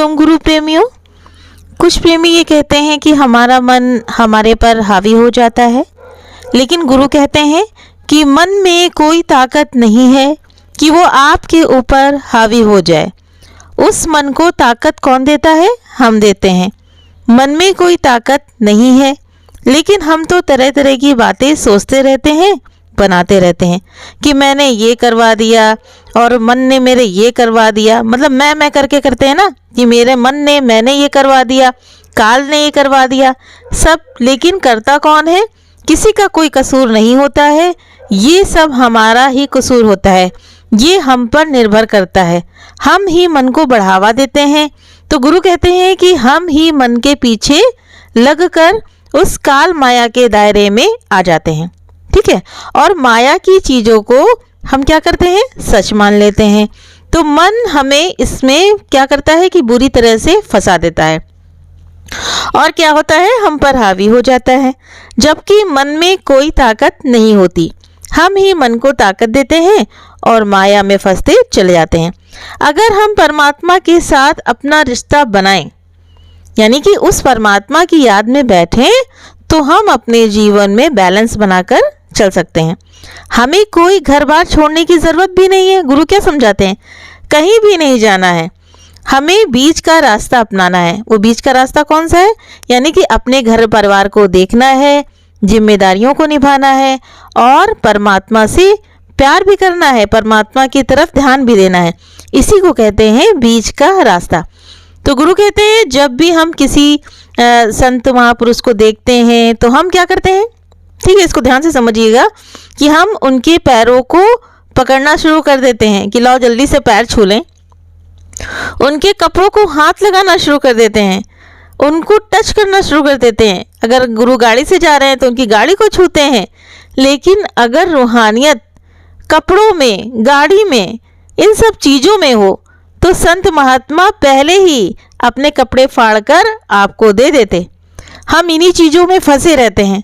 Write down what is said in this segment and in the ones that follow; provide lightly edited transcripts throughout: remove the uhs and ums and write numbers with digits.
हरिओम गुरु प्रेमियों। कुछ प्रेमी ये कहते हैं कि हमारा मन हमारे पर हावी हो जाता है, लेकिन गुरु कहते हैं कि मन में कोई ताकत नहीं है कि वो आपके ऊपर हावी हो जाए। उस मन को ताकत कौन देता है? हम देते हैं। मन में कोई ताकत नहीं है, लेकिन हम तो तरह तरह की बातें सोचते रहते हैं, बनाते रहते हैं कि मैंने ये करवा दिया और मन ने मेरे ये करवा दिया। मतलब मैं करके करते हैं ना कि मेरे मन ने मैंने ये करवा दिया, काल ने ये करवा दिया सब। लेकिन करता कौन है? किसी का कोई कसूर नहीं होता है, ये सब हमारा ही कसूर होता है। ये हम पर निर्भर करता है, हम ही मन को बढ़ावा देते हैं। तो गुरु कहते हैं कि हम ही मन के पीछे लगकर उस काल माया के दायरे में आ जाते हैं, ठीक है। और माया की चीज़ों को हम क्या करते हैं? सच मान लेते हैं। तो मन हमें इसमें क्या करता है कि बुरी तरह से फंसा देता है और क्या होता है? हम पर हावी हो जाता है, जबकि मन में कोई ताकत नहीं होती। हम ही मन को ताकत देते हैं और माया में फंसते चले जाते हैं। अगर हम परमात्मा के साथ अपना रिश्ता बनाएं, यानी कि उस परमात्मा की याद में बैठें, तो हम अपने जीवन में बैलेंस बनाकर चल सकते हैं। हमें कोई घर बार छोड़ने की ज़रूरत भी नहीं है। गुरु क्या समझाते हैं? कहीं भी नहीं जाना है, हमें बीच का रास्ता अपनाना है। वो बीच का रास्ता कौन सा है? यानी कि अपने घर परिवार को देखना है, जिम्मेदारियों को निभाना है और परमात्मा से प्यार भी करना है, परमात्मा की तरफ ध्यान भी देना है। इसी को कहते हैं बीच का रास्ता। तो गुरु कहते हैं जब भी हम किसी संत महापुरुष को देखते हैं तो हम क्या करते हैं? ठीक है, इसको ध्यान से समझिएगा कि हम उनके पैरों को पकड़ना शुरू कर देते हैं कि लाओ जल्दी से पैर छू लें। उनके कपड़ों को हाथ लगाना शुरू कर देते हैं, उनको टच करना शुरू कर देते हैं। अगर गुरु गाड़ी से जा रहे हैं तो उनकी गाड़ी को छूते हैं। लेकिन अगर रूहानियत कपड़ों में, गाड़ी में, इन सब चीज़ों में हो तो संत महात्मा पहले ही अपने कपड़े फाड़कर आपको दे देते। हम इन्हीं चीज़ों में फंसे रहते हैं।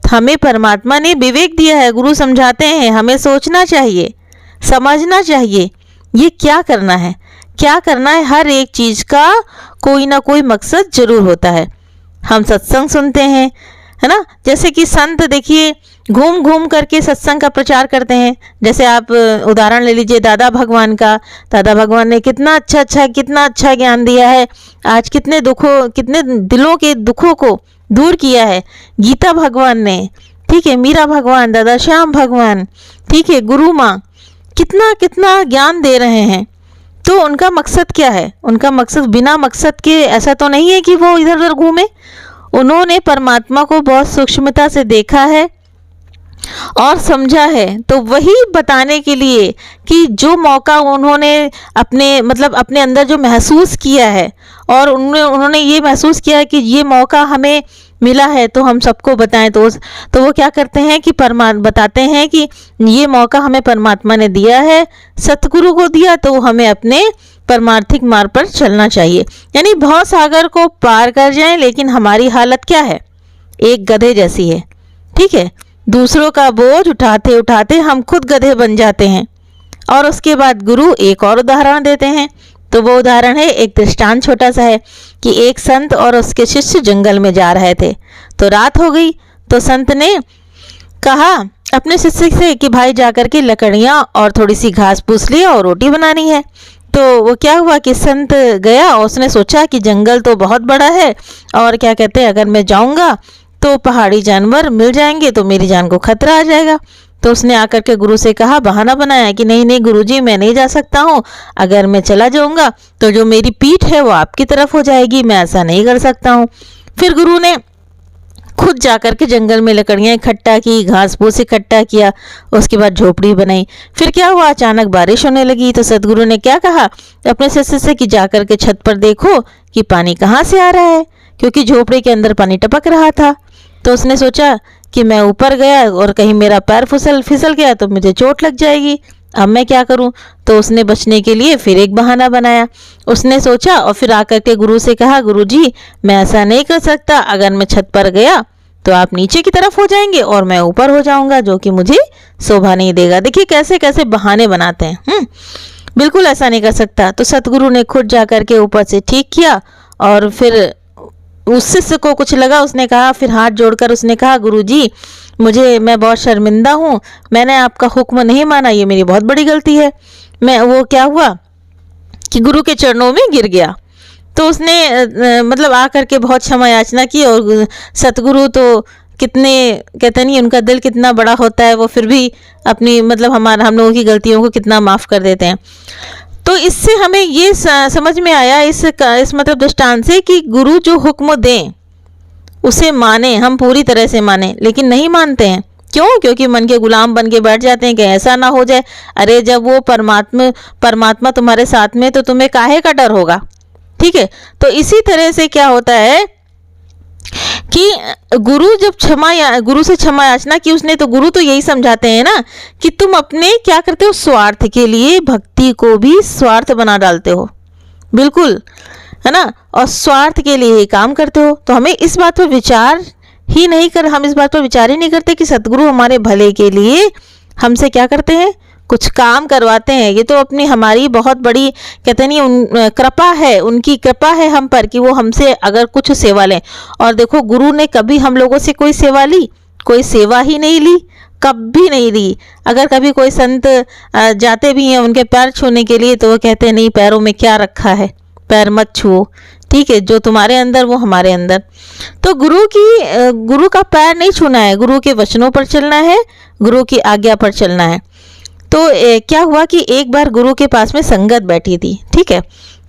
हमें परमात्मा ने विवेक दिया है, गुरु समझाते हैं हमें सोचना चाहिए, समझना चाहिए ये क्या करना है, क्या करना है। हर एक चीज़ का कोई ना कोई मकसद जरूर होता है। हम सत्संग सुनते हैं, है ना। जैसे कि संत देखिए घूम घूम करके सत्संग का प्रचार करते हैं। जैसे आप उदाहरण ले लीजिए दादा भगवान का। दादा भगवान ने कितना अच्छा ज्ञान दिया है। आज कितने दिलों के दुखों को दूर किया है गीता भगवान ने, ठीक है। मीरा भगवान, दादा श्याम भगवान, ठीक है, गुरु माँ कितना ज्ञान दे रहे हैं। तो उनका मकसद क्या है? उनका मकसद बिना मकसद के ऐसा तो नहीं है कि वो इधर उधर घूमे। उन्होंने परमात्मा को बहुत सूक्ष्मता से देखा है और समझा है। तो वही बताने के लिए कि जो मौका उन्होंने अपने अंदर जो महसूस किया है और उन्होंने ये महसूस किया कि ये मौका हमें मिला है तो हम सबको बताएं। तो वो क्या करते हैं कि बताते हैं कि ये मौका हमें परमात्मा ने दिया है, सतगुरु को दिया, तो हमें अपने परमार्थिक मार्ग पर चलना चाहिए। यानी भव सागर को पार कर जाएं, लेकिन हमारी हालत क्या है? एक गधे जैसी है, ठीक है। दूसरों का बोझ उठाते उठाते हम खुद गधे बन जाते हैं। और उसके बाद गुरु एक और उदाहरण देते हैं। तो वो उदाहरण है, एक दृष्टांत छोटा सा है कि एक संत और उसके शिष्य जंगल में जा रहे थे। तो रात हो गई तो संत ने कहा अपने शिष्य से कि भाई जाकर के लकड़ियाँ और थोड़ी सी घास फूस लिया और रोटी बनानी है। तो वो क्या हुआ कि संत गया और उसने सोचा कि जंगल तो बहुत बड़ा है और क्या कहते हैं अगर मैं जाऊँगा तो पहाड़ी जानवर मिल जाएंगे तो मेरी जान को खतरा आ जाएगा। तो उसने आकर के गुरु से कहा, बहाना बनाया कि नहीं गुरुजी मैं नहीं जा सकता हूँ, अगर मैं चला जाऊँगा तो जो मेरी पीठ है वो आपकी तरफ हो जाएगी, मैं ऐसा नहीं कर सकता हूँ। फिर गुरु ने खुद जाकर के जंगल में लकड़ियाँ इकट्ठा की, घास फूस इकट्ठा किया, उसके बाद झोपड़ी बनाई। फिर क्या हुआ, अचानक बारिश होने लगी। तो सदगुरु ने क्या कहा अपने शिष्य से कि जाकर के छत पर देखो कि पानी कहाँ से आ रहा है, क्योंकि झोपड़ी के अंदर पानी टपक रहा था। तो उसने सोचा कि मैं ऊपर गया और कहीं मेरा पैर फिसल गया तो मुझे चोट लग जाएगी, अब मैं क्या करूं। तो उसने बचने के लिए फिर एक बहाना बनाया। उसने सोचा और फिर आकर के गुरु से कहा, गुरुजी मैं ऐसा नहीं कर सकता, अगर मैं छत पर गया तो आप नीचे की तरफ हो जाएंगे और मैं ऊपर हो जाऊंगा, जो कि मुझे शोभा नहीं देगा। देखिए कैसे कैसे बहाने बनाते हैं। बिल्कुल ऐसा नहीं कर सकता। तो सतगुरु ने खुद जा कर के ऊपर से ठीक किया, और फिर उस शिष्य को कुछ लगा, उसने कहा, फिर हाथ जोड़कर उसने कहा, गुरुजी मैं बहुत शर्मिंदा हूँ, मैंने आपका हुक्म नहीं माना, ये मेरी बहुत बड़ी गलती है। वो क्या हुआ कि गुरु के चरणों में गिर गया। तो उसने मतलब आ करके बहुत क्षमा याचना की, और सतगुरु तो कितने, कहते नहीं, उनका दिल कितना बड़ा होता है, वो फिर भी अपनी मतलब हम लोगों की गलतियों को कितना माफ़ कर देते हैं। तो इससे हमें ये समझ में आया इस मतलब दृष्टांत से कि गुरु जो हुक्म दें उसे माने, हम पूरी तरह से माने, लेकिन नहीं मानते हैं। क्यों? क्योंकि मन के गुलाम बन के बैठ जाते हैं कि ऐसा ना हो जाए। अरे जब वो परमात्मा तुम्हारे साथ में, तो तुम्हें काहे का डर होगा। ठीक है, तो इसी तरह से क्या होता है कि गुरु से क्षमा याचना की उसने, तो गुरु तो यही समझाते हैं ना कि तुम अपने क्या करते हो, स्वार्थ के लिए भक्ति को भी स्वार्थ बना डालते हो, बिल्कुल, है ना, और स्वार्थ के लिए ही काम करते हो। तो हमें इस बात पर विचार ही नहीं करते कि सतगुरु हमारे भले के लिए हमसे क्या करते हैं, कुछ काम करवाते हैं। ये तो अपनी हमारी बहुत बड़ी, कहते नहीं, कृपा है, उनकी कृपा है हम पर कि वो हमसे अगर कुछ सेवा लें। और देखो, गुरु ने कभी हम लोगों से कोई सेवा ली? कोई सेवा ही नहीं ली, कभी नहीं ली। अगर कभी कोई संत जाते भी हैं उनके पैर छूने के लिए, तो वो कहते हैं नहीं, पैरों में क्या रखा है, पैर मत छुओ, ठीक है, जो तुम्हारे अंदर वो हमारे अंदर। तो गुरु का पैर नहीं छूना है, गुरु के वचनों पर चलना है, गुरु की आज्ञा पर चलना है। तो क्या हुआ कि एक बार गुरु के पास में संगत बैठी थी, ठीक है,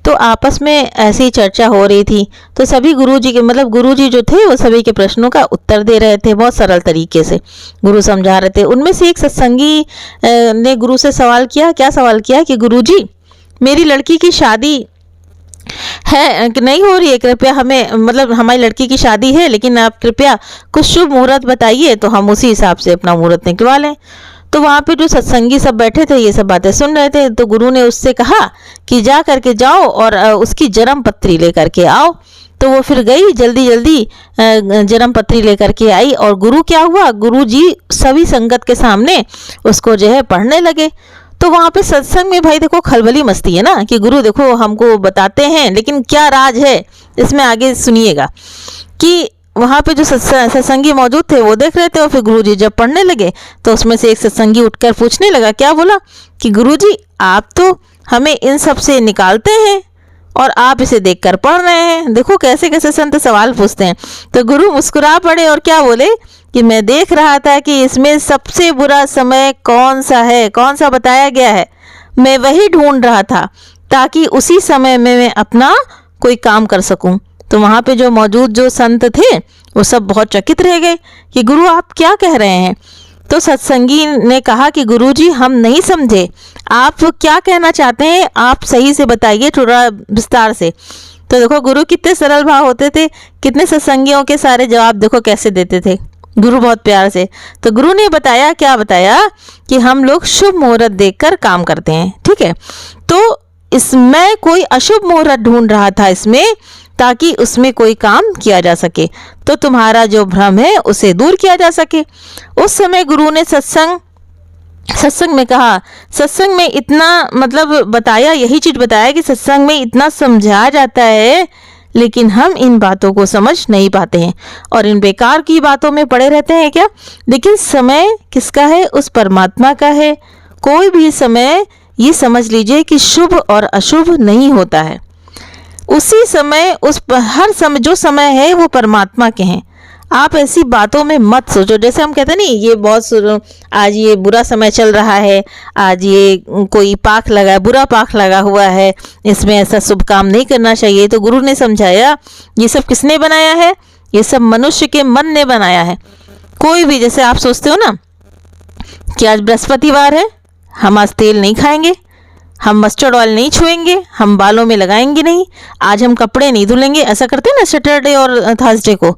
तो आपस में ऐसी चर्चा हो रही थी। तो सभी गुरुजी के मतलब गुरुजी जो थे वो सभी के प्रश्नों का उत्तर दे रहे थे, बहुत सरल तरीके से गुरु समझा रहे थे। उनमें से एक सत्संगी ने गुरु से सवाल किया, क्या सवाल किया कि गुरुजी मेरी लड़की की शादी है कि नहीं हो रही है, कृपया हमें, मतलब हमारी लड़की की शादी है, लेकिन आप कृपया कुछ शुभ मुहूर्त बताइए तो हम उसी हिसाब से अपना मुहूर्त निकलवा लें। तो वहाँ पे जो सत्संगी सब बैठे थे ये सब बातें सुन रहे थे। तो गुरु ने उससे कहा कि जा करके जाओ और उसकी जन्म पत्री लेकर के आओ। तो वो फिर गई, जल्दी जल्दी जन्म पत्री लेकर के आई, और गुरु क्या हुआ, गुरु जी सभी संगत के सामने उसको जो है पढ़ने लगे। तो वहाँ पे सत्संग में भाई देखो खलबली मस्ती है ना, कि गुरु देखो हमको बताते हैं, लेकिन क्या राज है इसमें आगे सुनिएगा। कि वहाँ पे जो सत्संगी मौजूद थे वो देख रहे थे, और फिर गुरुजी जब पढ़ने लगे तो उसमें से एक सत्संगी उठकर पूछने लगा, क्या बोला कि गुरुजी आप तो हमें इन सब से निकालते हैं और आप इसे देखकर पढ़ रहे हैं। देखो कैसे कैसे संत सवाल पूछते हैं। तो गुरु मुस्कुरा पड़े और क्या बोले कि मैं देख रहा था कि इसमें सबसे बुरा समय कौन सा है, कौन सा बताया गया है, मैं वही ढूंढ रहा था ताकि उसी समय में मैं अपना कोई काम कर सकूं। तो वहाँ पे जो मौजूद जो संत थे वो सब बहुत चकित रह गए कि गुरु आप क्या कह रहे हैं। तो सत्संगी ने कहा कि गुरुजी हम नहीं समझे, आप क्या कहना चाहते हैं, आप सही से बताइए थोड़ा विस्तार से। तो देखो गुरु कितने सरल भाव होते थे, कितने सत्संगियों के सारे जवाब देखो कैसे देते थे गुरु, बहुत प्यार से। तो गुरु ने बताया, क्या बताया कि हम लोग शुभ मुहूर्त देखकर काम करते हैं, ठीक है। तो इसमें कोई अशुभ मुहूर्त ढूंढ रहा था इसमें, ताकि उसमें कोई काम किया जा सके, तो तुम्हारा जो भ्रम है उसे दूर किया जा सके। उस समय गुरु ने सत्संग में कहा, सत्संग में इतना मतलब बताया, यही चीज बताया कि सत्संग में इतना समझाया जाता है, लेकिन हम इन बातों को समझ नहीं पाते हैं और इन बेकार की बातों में पड़े रहते हैं क्या। लेकिन समय किसका है, उस परमात्मा का है। कोई भी समय ये समझ लीजिए कि शुभ और अशुभ नहीं होता है, उसी समय हर समय जो समय है वो परमात्मा के हैं। आप ऐसी बातों में मत सोचो, जैसे हम कहते हैं नहीं ये बहुत, आज ये बुरा समय चल रहा है, आज ये कोई पाख लगा, बुरा पाख लगा हुआ है, इसमें ऐसा शुभ काम नहीं करना चाहिए। तो गुरु ने समझाया ये सब किसने बनाया है, ये सब मनुष्य के मन ने बनाया है। कोई भी, जैसे आप सोचते हो ना कि आज बृहस्पतिवार है, हम आज तेल नहीं खाएंगे, हम मस्टर्ड ऑयल नहीं छुएंगे, हम बालों में लगाएंगे नहीं, आज हम कपड़े नहीं धुलेंगे, ऐसा करते हैं ना सैटरडे और थर्सडे को।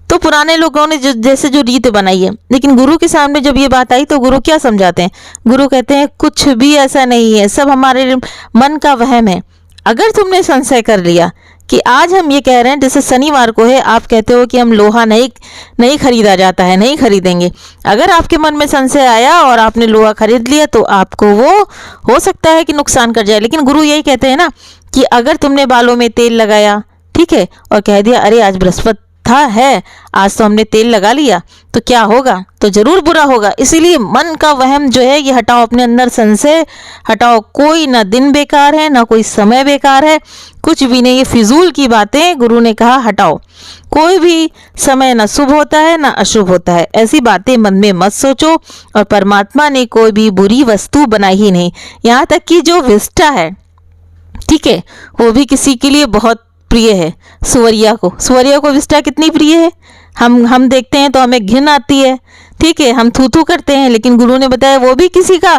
तो पुराने लोगों ने जैसे जो रीत बनाई है, लेकिन गुरु के सामने जब ये बात आई तो गुरु क्या समझाते हैं, गुरु कहते हैं कुछ भी ऐसा नहीं है, सब हमारे मन का वहम है। अगर तुमने संशय कर लिया कि आज हम ये कह रहे हैं, जैसे शनिवार को है, आप कहते हो कि हम लोहा नहीं खरीदा जाता है, नहीं खरीदेंगे। अगर आपके मन में संशय आया और आपने लोहा खरीद लिया तो आपको वो हो सकता है कि नुकसान कर जाए। लेकिन गुरु यही कहते हैं ना कि अगर तुमने बालों में तेल लगाया, ठीक है, और कह दिया अरे आज बृहस्पति है, आज तो हमने तेल लगा लिया, तो क्या होगा, तो जरूर बुरा होगा। इसीलिए मन का वहम जो है ये हटाओ, अपने अंदर संशय हटाओ। कोई ना दिन बेकार है, ना कोई समय बेकार है, कुछ भी नहीं। ये फिजूल की बातें गुरु ने कहा हटाओ। कोई भी समय ना शुभ होता है ना अशुभ होता है, ऐसी बातें मन में मत सोचो। और परमात्मा ने कोई भी बुरी वस्तु बनाई ही नहीं। यहाँ तक कि जो विष्ठा है, ठीक है, वो भी किसी के लिए बहुत प्रिय है। सुवरिया को विष्ठा कितनी प्रिय है। हम देखते हैं तो हमें घिन आती है, ठीक है, हम थू थू करते हैं, लेकिन गुरु ने बताया वो भी किसी का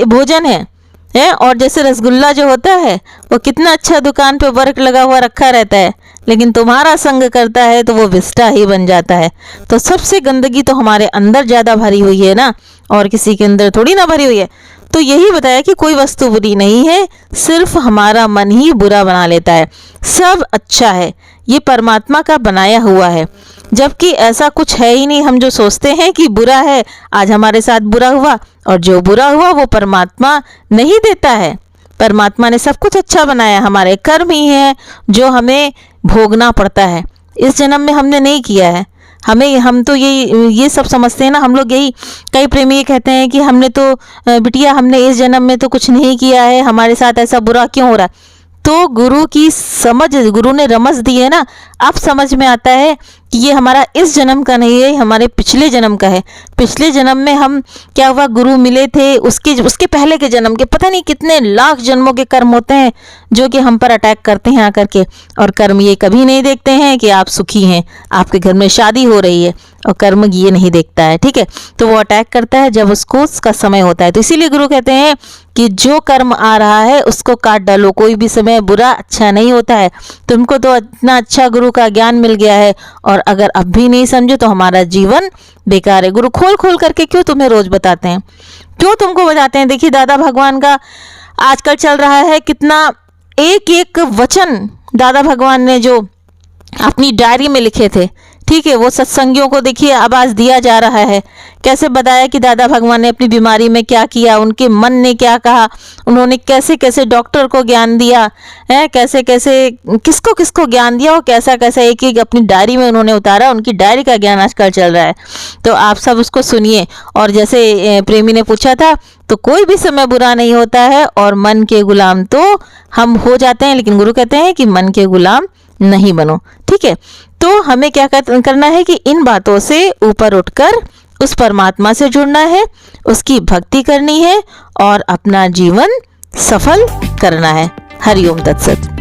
भोजन है। और जैसे रसगुल्ला जो होता है वो कितना अच्छा दुकान पे वर्क लगा हुआ रखा रहता है, लेकिन तुम्हारा संग करता है तो वो विष्ठा ही बन जाता है। तो सबसे गंदगी तो हमारे अंदर ज़्यादा भरी हुई है ना, और किसी के अंदर थोड़ी ना भरी हुई है। तो यही बताया कि कोई वस्तु बुरी नहीं है, सिर्फ हमारा मन ही बुरा बना लेता है। सब अच्छा है, ये परमात्मा का बनाया हुआ है, जबकि ऐसा कुछ है ही नहीं। हम जो सोचते हैं कि बुरा है, आज हमारे साथ बुरा हुआ, और जो बुरा हुआ वो परमात्मा नहीं देता है। परमात्मा ने सब कुछ अच्छा बनाया। हमारे कर्म ही है जो हमें भोगना पड़ता है। इस जन्म में हमने नहीं किया है, हम तो ये सब समझते हैं ना। हम लोग यही, कई प्रेमी ये कहते हैं कि हमने तो बिटिया हमने इस जन्म में तो कुछ नहीं किया है, हमारे साथ ऐसा बुरा क्यों हो रहा है। तो गुरु की समझ, गुरु ने रमज दी है ना, अब समझ में आता है कि ये हमारा इस जन्म का नहीं है, हमारे पिछले जन्म का है। पिछले जन्म में हम क्या हुआ, गुरु मिले थे, उसके पहले के जन्म के पता नहीं कितने लाख जन्मों के कर्म होते हैं जो कि हम पर अटैक करते हैं आकर के। और कर्म ये कभी नहीं देखते हैं कि आप सुखी हैं, आपके घर में शादी हो रही है, और कर्म ये नहीं देखता है, ठीक है। तो वो अटैक करता है जब उसका समय होता है। तो इसीलिए गुरु कहते हैं कि जो कर्म आ रहा है उसको काट डालो। कोई भी समय बुरा अच्छा नहीं होता है। तुमको तो इतना अच्छा गुरु का ज्ञान मिल गया है, और अगर अब भी नहीं समझो तो हमारा जीवन बेकार है। गुरु खोल खोल करके क्यों तुम्हें रोज बताते हैं, क्यों तुमको बताते हैं। देखिए दादा भगवान का आजकल चल रहा है कितना, एक एक वचन दादा भगवान ने जो अपनी डायरी में लिखे थे, ठीक है, वो सत्संगियों को देखिए अब आज दिया जा रहा है। कैसे बताया कि दादा भगवान ने अपनी बीमारी में क्या किया, उनके मन ने क्या कहा, उन्होंने कैसे कैसे डॉक्टर को ज्ञान दिया है, कैसे कैसे किसको किसको ज्ञान दिया, और कैसा कैसा एक एक अपनी डायरी में उन्होंने उतारा। उनकी डायरी का ज्ञान आजकल चल रहा है, तो आप सब उसको सुनिए। और जैसे प्रेमी ने पूछा था, तो कोई भी समय बुरा नहीं होता है, और मन के गुलाम तो हम हो जाते हैं, लेकिन गुरु कहते हैं कि मन के गुलाम नहीं बनो, ठीक है। तो हमें क्या करना है कि इन बातों से ऊपर उठकर उस परमात्मा से जुड़ना है, उसकी भक्ति करनी है, और अपना जीवन सफल करना है। हरिओम तत्सत।